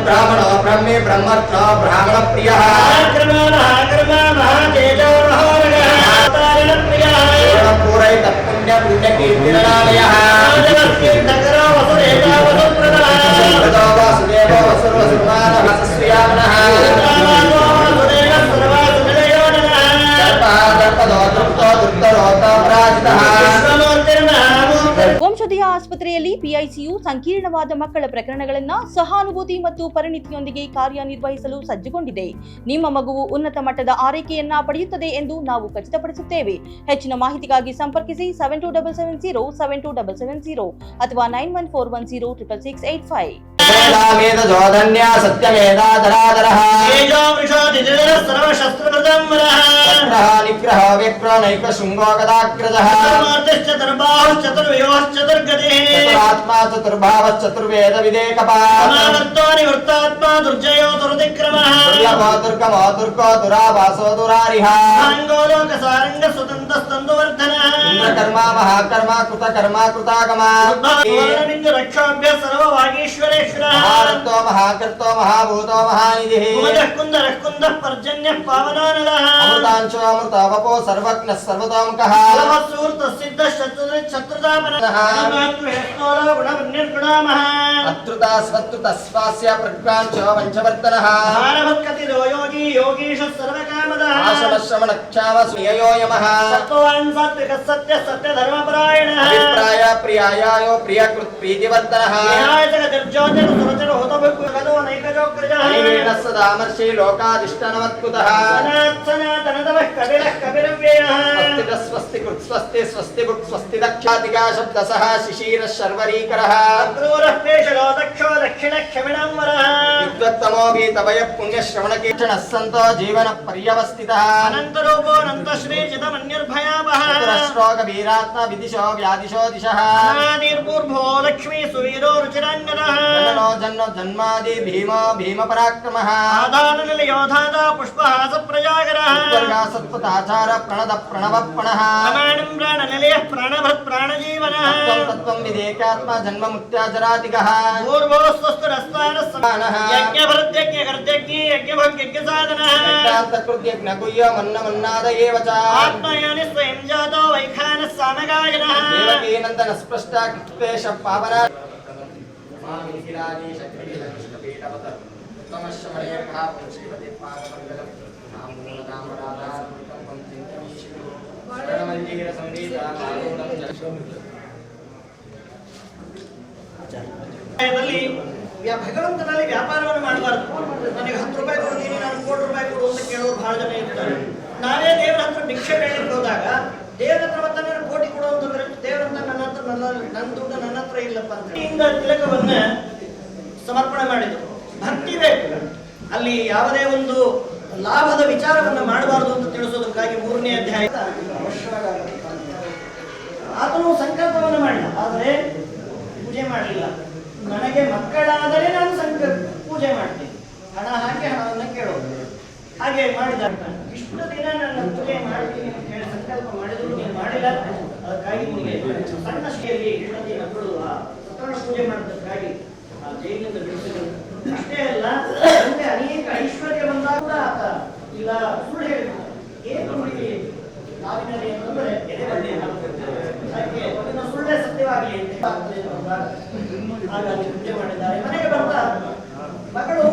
ब्राह्मणो ब्रह्मे ब्रह्मत्व ब्राह्मण प्रियः पूरै तत्पुण्य पुण्यकीर्तिरणालयः वासुदेवो वसुर्वसुर्मानः सस्यामनः ವಂಶೋದಯ ಆಸ್ಪತ್ರೆಯಲ್ಲಿ ಪಿಐಸಿಯು ಸಂಕೀರ್ಣವಾದ ಮಕ್ಕಳ ಪ್ರಕರಣಗಳನ್ನು ಸಹಾನುಭೂತಿ ಮತ್ತು ಪರಿಣಿತಿಯೊಂದಿಗೆ ಕಾರ್ಯನಿರ್ವಹಿಸಲು ಸಜ್ಜುಗೊಂಡಿದೆ. ನಿಮ್ಮ ಮಗುವು ಉನ್ನತ ಮಟ್ಟದ ಆರೈಕೆಯನ್ನ ಪಡೆಯುತ್ತದೆ ಎಂದು ನಾವು ಖಚಿತಪಡಿಸುತ್ತೇವೆ. ಹೆಚ್ಚಿನ ಮಾಹಿತಿಗಾಗಿ ಸಂಪರ್ಕಿಸಿ 7270 ಅಥವಾ 9141066685. जोधन्या सत्यमेधा धराधरः निग्रह व्यक्रो नैक शृंगो गदाग्रजः चतुरात्मा चतुर्भावश्चतुर्वेद विदेकपात्मा दुर्जयो दुर्दिक्रमः दुर्गमो दुर्गो दुरावासो दुरारिः लोकसारंग स्वतन्त्रस्तन्दुवर्धनः इंद्रकर्मा महाकर्मा कृतकर्मा कृतागमा रक्षाभ्य सर्ववागीश्वरेश्वरः भारतो महाकृतो महाभूतो महानिधिः कुन्दः कुन्दः पर्जन्यः पावनानलः अमृतांशो अमृतवपो सर्वज्ञः सर्वतोमुखः सूर्तसिद्धः शत्रुतापनः गुणवन्यर्गुणामः अत्रुता स्वत्रुतस्वास्य प्रज्ञांशो पञ्चवर्तनः भारभक्तिरो योगी योगीश सर्वकामदः आशमश्रमणक्षाम सुययो यमः सत्त्वान् सात्विकः सत्यः सत्यधर्मपरायणः अभिप्राय प्रियायायो प्रियकृत् प्रीतिवर्तनः सदामर्षि लोकाधिष्ठानमत्कुतः सनातनतमः कपिलः कपिलव्ययः स्वस्ति कृत् स्वस्ति स्वस्ति भुक् स्वस्ति दक्षातिका शब्दसः शिशिरः शर्वरीकरः अक्रूरः पेशलो दक्षो दक्षिणक्षमिणाम्बरः विद्वत्तमो भीतभयः पुण्यश्रवणकीर्तनः सन्तो जीवनपर्यवस्थितः अनन्तरूपो अनन्तश्रीचितमन्युर्भयावहः श्रोकवीरात्मा विदिशो व्यादिशो दिशः अनादिर्पूर्भो लक्ष्मी सुवीरो रुचिराङ्गनः जन्नो जन्मादि भीमो भीम पराक्रमः आधाननिलयोधाता पुष्पहास प्रजागरः दुर्गा सत्पथाचार प्रणद प्रणवप्रणः प्रमाणं प्राणनिलयः प्राणभृत् प्राणजीवनः तत्त्वं विदेकात्मा जन्म मुक्त्याचरातिकः पूर्वोस्वस्तुरस्तानः समानः यज्ञभरद्यज्ञकर्तज्ञी यज्ञभोग्यज्ञसाधनः यज्ञान्तकृत्यज्ञकुय्य मन्नमन्नाद एव च आत्मयानि स्वयं जातो वैखानः सामगायनः देवकी नन्दन स्पष्टा कृत्वेश पावना मामिहिलानि शक्ति लक्ष्मीपीठवत तमश्रमणे कहा श्रीपति पादमंगलम नामूलनामराधा कृतं चिन्तनीषु वर्णमंजीर संगीता मारूढं जलशं ಭಗವಂತನಲ್ಲಿ ವ್ಯಾಪಾರವನ್ನು ಮಾಡಬಾರದು. ನನಗೆ 10 ರೂಪಾಯಿ ಕೊಡ್ತೀನಿ, ನಾನು 1 ಕೋಟಿ ರೂಪಾಯಿ ಕೊಡು ಅಂತ ಕೇಳೋರು ಬಹಳ ಜನ ಇರ್ತಾರೆ. ನಾವೇ ದೇವರ ಹತ್ರ ಭಿಕ್ಷೆ ಬೇಡಕ್ಕೆ ಹೋದಾಗ ದೇವರ ಹತ್ರ ಮತ್ತೆ ನಾನು ಕೋಟಿ ಕೊಡು ಅಂತಂದ್ರೆ ದೇವರಂತ ನನ್ನ ಹತ್ರ ನನ್ನ ದುಡ್ಡು ನನ್ನ ಹತ್ರ ಇಲ್ಲಪ್ಪ ಅಂತ ತಿಲಕವನ್ನ ಸಮರ್ಪಣೆ ಮಾಡಿದ್ರು. ಭಕ್ತಿ ಬೇಕು, ಅಲ್ಲಿ ಯಾವುದೇ ಒಂದು ಲಾಭದ ವಿಚಾರವನ್ನ ಮಾಡಬಾರದು ಅಂತ ತಿಳಿಸೋದಕ್ಕಾಗಿ 3ನೇ ಅಧ್ಯಾಯ ಆತನು ಸಂಕಲ್ಪವನ್ನು ಮಾಡಿದ, ಆದರೆ ಪೂಜೆ ಮಾಡಲಿಲ್ಲ. ನನಗೆ ಮಕ್ಕಳಾದರೆ ನಾನು ಪೂಜೆ ಮಾಡ್ತೀನಿ, ಹಣ ಹಾಕಿ ಹಣವನ್ನು ಕೇಳೋದು. ಹಾಗೆ ಮಾಡಿದ ಇಷ್ಟು ದಿನ ನನ್ನ ಪೂಜೆ ಮಾಡ್ತೀನಿ ಅಂತ ಹೇಳಿ ಸಂಕಲ್ಪ ಮಾಡಿದ್ರು, ನೀನು ಮಾಡಿಲ್ಲ. ಅದಕ್ಕಾಗಿ ನಿಮಗೆ ಸಣ್ಣ ಶ್ರೀಯಲ್ಲಿ ಹೆಂಡತಿ ಮಕ್ಕಳು ಪೂಜೆ ಮಾಡೋದಕ್ಕಾಗಿ ಆ ಜೈಲಿನಿಂದ ಬಿಡಿಸಿದ್ರು. ಅಷ್ಟೇ ಅಲ್ಲ, ಮುಂದೆ ಅನೇಕ ಐಶ್ವರ್ಯ ಬಂದಾಗ ಕೂಡ ಆತ ಇಲ್ಲ ಸುಳ್ಳು ಹೇಳಿದ್ರು. ಏನು ಹುಡುಗಿ ನಾವಿನಲ್ಲಿ ಅಂತಂದ್ರೆ ಎದೆ ಬಡ್ಡಿ ಅದಕ್ಕೆ ಸುಳ್ಳೆ ಸತ್ಯವಾಗಲಿ ಅಂತ ಹಾಗಾಗಿ ಪೂಜೆ ಮಾಡಿದ್ದಾರೆ. ಮನೆಗೆ ಬಂದ ಮಗಳು